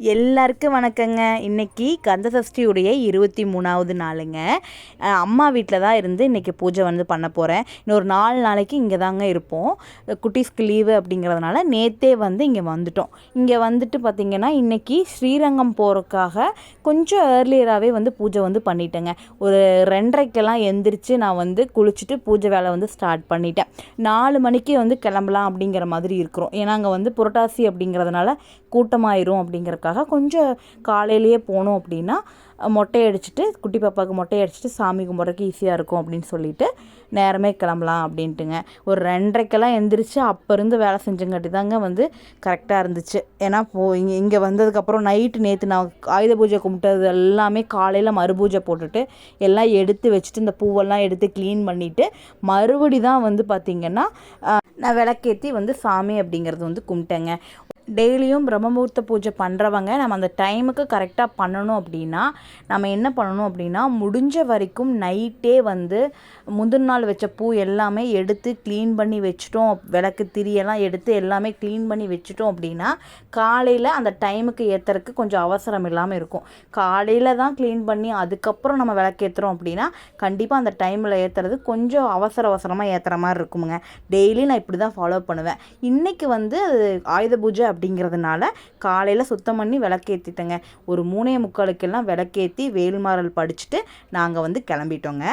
எல்லாருக்கும் வணக்கங்க. இன்றைக்கி கந்தசஷ்டியுடைய 23வது நாளுங்க. அம்மா வீட்டில் தான் இருந்து இன்றைக்கி பூஜை பண்ண போகிறேன். இன்னொரு 4 நாளைக்கு இங்கே தாங்க இருப்போம். குட்டீஸ்க்கு லீவு அப்படிங்கிறதுனால நேற்றே இங்கே வந்துட்டோம். இங்கே வந்துட்டு பார்த்திங்கன்னா இன்றைக்கி ஸ்ரீரங்கம் போகிறதுக்காக கொஞ்சம் ஏர்லியராகவே பூஜை பண்ணிட்டேங்க. ஒரு 2:30க்கெல்லாம் எந்திரிச்சு நான் குளிச்சுட்டு பூஜை வேலை ஸ்டார்ட் பண்ணிட்டேன். 4 மணிக்கு கிளம்பலாம் அப்படிங்கிற மாதிரி இருக்கிறோம். ஏன்னா அங்கே புரட்டாசி அப்படிங்கிறதுனால கூட்டமாயிரும் அப்படிங்கிறக்காக கொஞ்சம் காலையிலேயே போனோம் அப்படின்னா மொட்டை அடிச்சுட்டு குட்டி பாப்பாவுக்கு மொட்டை அடிச்சுட்டு சாமி கும்பிட்றதுக்கு ஈஸியாக இருக்கும் அப்படின்னு சொல்லிட்டு நேரமே கிளம்பலாம் அப்படின்ட்டுங்க. ஒரு 2:30க்கெல்லாம் எந்திரிச்சு அப்போ இருந்து வேலை செஞ்சங்காட்டி தாங்க கரெக்டாக இருந்துச்சு. ஏன்னா இங்கே வந்ததுக்கப்புறம் நேற்று நான் ஆயுத பூஜை கும்பிட்டது எல்லாமே காலையில் மறுபூஜை போட்டுட்டு எல்லாம் எடுத்து வச்சுட்டு இந்த பூவெல்லாம் எடுத்து க்ளீன் பண்ணிவிட்டு மறுபடி தான் பார்த்திங்கன்னா நான் விளக்கேற்றி சாமி அப்படிங்கிறது கும்பிட்டேங்க. டெய்லியும் பிரம்மமுகூர்த்த பூஜை பண்ணுறவங்க நம்ம அந்த டைமுக்கு கரெக்டாக பண்ணணும் அப்படின்னா நம்ம என்ன பண்ணணும் அப்படின்னா முடிஞ்ச வரைக்கும் நைட்டே முந்தின நாள் வச்ச பூ எல்லாமே எடுத்து க்ளீன் பண்ணி வச்சுட்டோம். விளக்கு திரியெல்லாம் எடுத்து எல்லாமே க்ளீன் பண்ணி வச்சுட்டோம் அப்படின்னா காலையில் அந்த டைமுக்கு ஏற்றுறதுக்கு கொஞ்சம் அவசரம் இல்லாமல் இருக்கும். காலையில் தான் க்ளீன் பண்ணி அதுக்கப்புறம் நம்ம விளக்கேற்றுறோம் அப்படின்னா கண்டிப்பாக அந்த டைமில் ஏற்றுறது கொஞ்சம் அவசரமாக ஏற்றுற மாதிரி இருக்குமுங்க. டெய்லி நான் இப்படி தான் ஃபாலோ பண்ணுவேன். இன்றைக்கி ஆயுத பூஜை அப்படிங்கிறதுனால காலையில் சுத்தம் பண்ணி விளக்கேற்றிட்டேங்க. ஒரு 3:45க்கெல்லாம் விளக்கேற்றி வேல்மாறல் படிச்சுட்டு நாங்கள் கிளம்பிட்டோங்க.